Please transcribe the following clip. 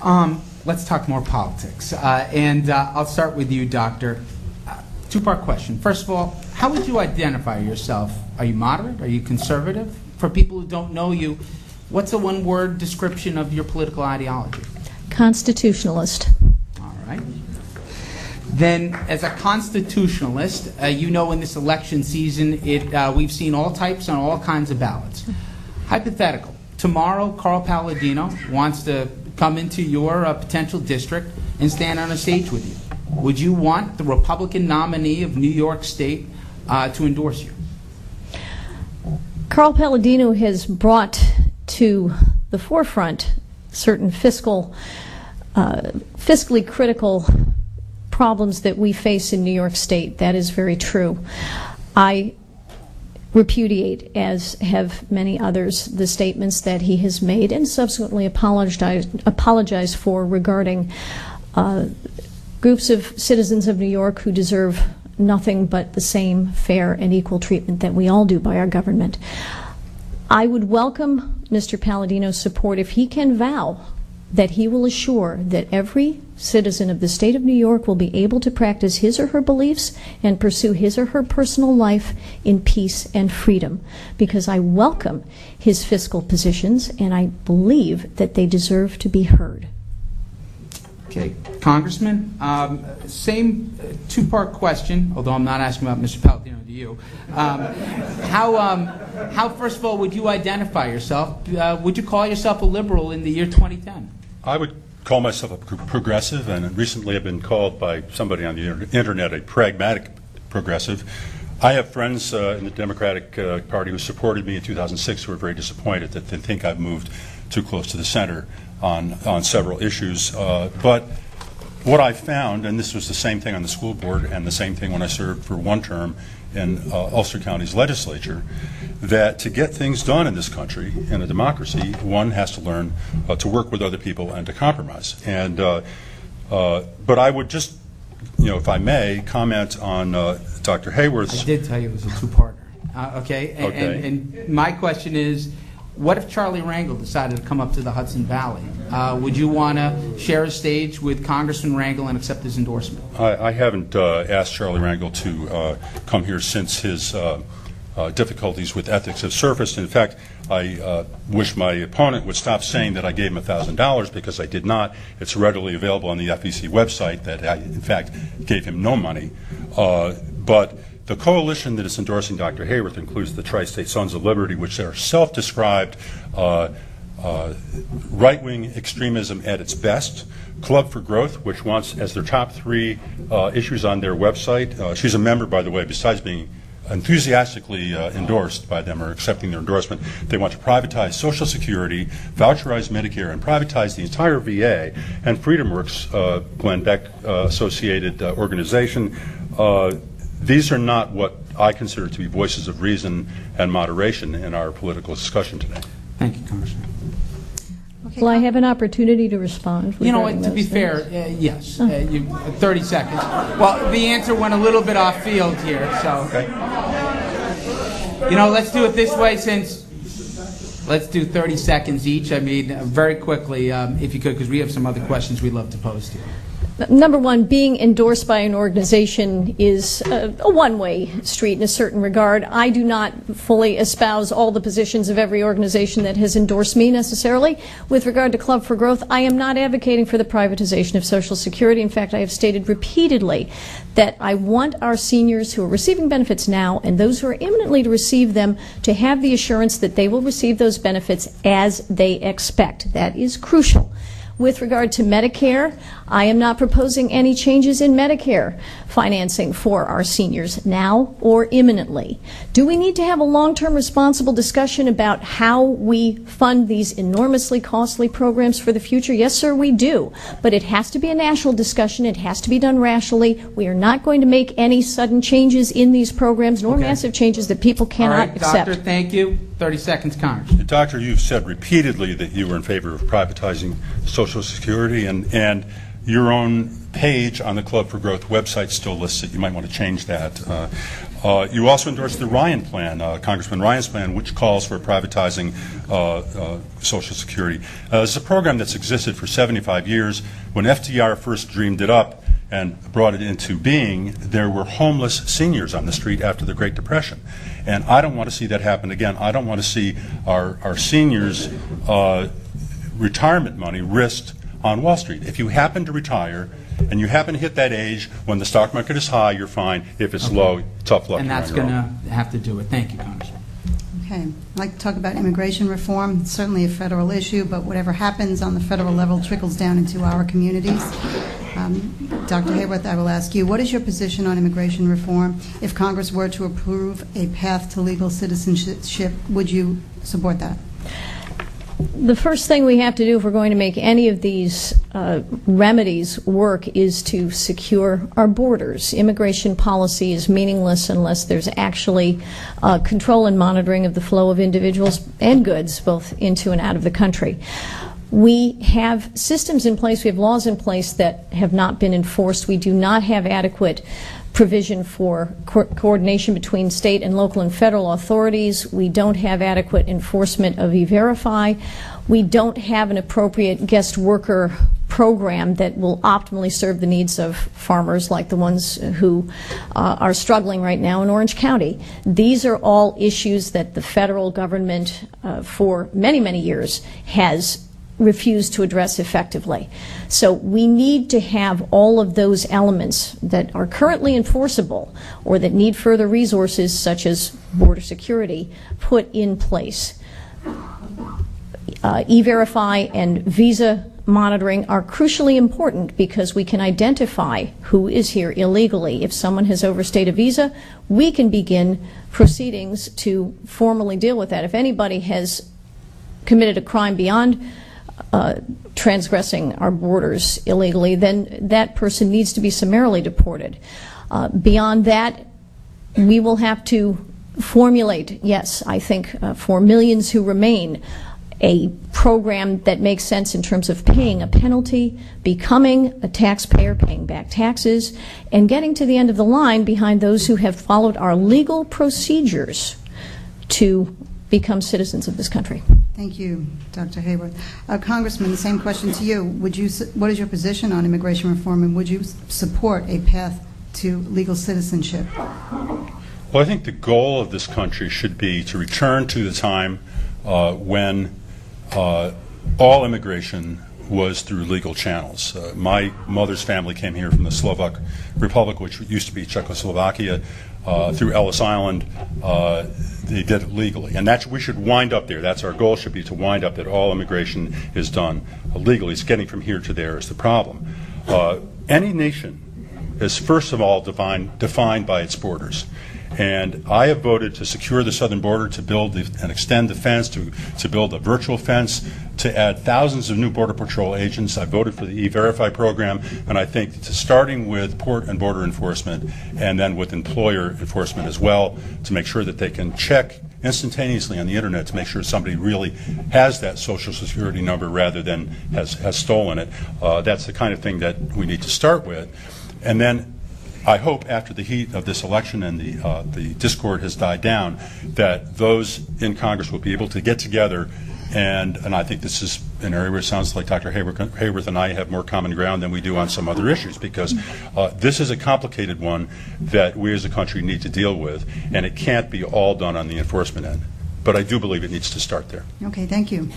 Let's talk more politics. I'll start with you, Doctor. Two-part question. First of all, how would you identify yourself? Are you moderate? Are you conservative? For people who don't know you, what's a one-word description of your political ideology? Constitutionalist. All right. Then, as a constitutionalist, you know in this election season, we've seen all types on all kinds of ballots. Hypothetical. Tomorrow, Carl Palladino wants to come into your potential district and stand on a stage with you. Would you want the Republican nominee of New York State to endorse you? Carl Palladino has brought to the forefront certain fiscally critical problems that we face in New York State. That is very true. I repudiate, as have many others, the statements that he has made and subsequently apologized for regarding groups of citizens of New York who deserve nothing but the same fair and equal treatment that we all do by our government. I would welcome Mr. Palladino's support if he can vow that he will assure that every citizen of the state of New York will be able to practice his or her beliefs and pursue his or her personal life in peace and freedom, because I welcome his fiscal positions and I believe that they deserve to be heard. Okay, Congressman, same two-part question, although I'm not asking about Mr. Palladino to you. How, first of all, would you identify yourself? Would you call yourself a liberal in the year 2010? I would call myself a progressive, and recently I've been called by somebody on the internet a pragmatic progressive. I have friends in the Democratic Party who supported me in 2006 who are very disappointed that they think I've moved too close to the center on several issues. But what I found, and this was the same thing on the school board and the same thing when I served for one term in Ulster County's legislature, that to get things done in this country, in a democracy, one has to learn to work with other people and to compromise. And but I would just, if I may, comment on Dr. Hayworth's. I did tell you it was a two-parter. Okay. And my question is, what if Charlie Rangel decided to come up to the Hudson Valley? Would you want to share a stage with Congressman Rangel and accept his endorsement? I haven't asked Charlie Rangel to come here since his difficulties with ethics have surfaced. In fact, I wish my opponent would stop saying that I gave him $1,000, because I did not. It's readily available on the FEC website that I, in fact, gave him no money. But the coalition that is endorsing Dr. Hayworth includes the Tri-State Sons of Liberty, which are self-described right-wing extremism at its best. Club for Growth, which wants as their top three issues on their website. She's a member, by the way, besides being enthusiastically endorsed by them or accepting their endorsement. They want to privatize Social Security, voucherize Medicare, and privatize the entire VA. And Freedom Works, Glenn Beck associated organization. These are not what I consider to be voices of reason and moderation in our political discussion today. Thank you, Congressman. Okay. Will I have an opportunity to respond? You know what, to be fair, yes. 30 seconds. Well, the answer went a little bit off field here, so. Okay. Let's do it this way, let's do 30 seconds each. I mean, very quickly, if you could, because we have some other questions we'd love to pose to you. Number one, being endorsed by an organization is a one-way street in a certain regard. I do not fully espouse all the positions of every organization that has endorsed me necessarily. With regard to Club for Growth, I am not advocating for the privatization of Social Security. In fact, I have stated repeatedly that I want our seniors who are receiving benefits now and those who are imminently to receive them to have the assurance that they will receive those benefits as they expect. That is crucial. With regard to Medicare, I am not proposing any changes in Medicare financing for our seniors now or imminently. Do we need to have a long-term responsible discussion about how we fund these enormously costly programs for the future? Yes, sir, we do. But it has to be a national discussion. It has to be done rationally. We are not going to make any sudden changes in these programs, nor massive changes that people cannot accept. Doctor, thank you. 30 seconds, Congress. Doctor, you've said repeatedly that you were in favor of privatizing Social Security, and your own page on the Club for Growth website still lists it. You might want to change that. You also endorsed the Ryan Plan, Congressman Ryan's plan, which calls for privatizing Social Security. It's a program that's existed for 75 years. When FDR first dreamed it up and brought it into being, there were homeless seniors on the street after the Great Depression. And I don't want to see that happen again. I don't want to see our seniors' retirement money risked on Wall Street. If you happen to retire and you happen to hit that age when the stock market is high, you're fine. If it's low, tough luck. And that's going to have to do it. Thank you, Congressman. Okay. I'd like to talk about immigration reform. It's certainly a federal issue, but whatever happens on the federal level trickles down into our communities. Dr. Hayworth, I will ask you, what is your position on immigration reform? If Congress were to approve a path to legal citizenship, would you support that? The first thing we have to do if we're going to make any of these remedies work is to secure our borders. Immigration policy is meaningless unless there's actually control and monitoring of the flow of individuals and goods both into and out of the country. We have systems in place, we have laws in place that have not been enforced. We do not have adequate provision for coordination between state and local and federal authorities. We don't have adequate enforcement of E-Verify. We don't have an appropriate guest worker program that will optimally serve the needs of farmers like the ones who are struggling right now in Orange County. These are all issues that the federal government for many, many years has refused to address effectively. So we need to have all of those elements that are currently enforceable or that need further resources, such as border security, put in place. E-Verify and visa monitoring are crucially important because we can identify who is here illegally. If someone has overstayed a visa, we can begin proceedings to formally deal with that. If anybody has committed a crime beyond transgressing our borders illegally, then that person needs to be summarily deported. Beyond that, we will have to formulate, yes, I think for millions who remain, a program that makes sense in terms of paying a penalty, becoming a taxpayer, paying back taxes, and getting to the end of the line behind those who have followed our legal procedures to become citizens of this country. Thank you, Dr. Hayworth. Congressman, the same question to you. What is your position on immigration reform, and would you support a path to legal citizenship? Well, I think the goal of this country should be to return to the time when all immigration was through legal channels. My mother's family came here from the Slovak Republic, which used to be Czechoslovakia, through Ellis Island. They did it legally, and we should wind up there. That's our goal, should be to wind up that all immigration is done legally. It's getting from here to there is the problem. Any nation is first of all defined by its borders. And I have voted to secure the southern border, to build and extend the fence, to build a virtual fence, to add thousands of new Border Patrol agents. I voted for the E-Verify program, and I think starting with port and border enforcement and then with employer enforcement as well, to make sure that they can check instantaneously on the internet to make sure somebody really has that Social Security number rather than has stolen it. That's the kind of thing that we need to start with. And then I hope after the heat of this election and the discord has died down, that those in Congress will be able to get together, and I think this is an area where it sounds like Dr. Hayworth and I have more common ground than we do on some other issues, because this is a complicated one that we as a country need to deal with, and it can't be all done on the enforcement end. But I do believe it needs to start there. Okay, thank you.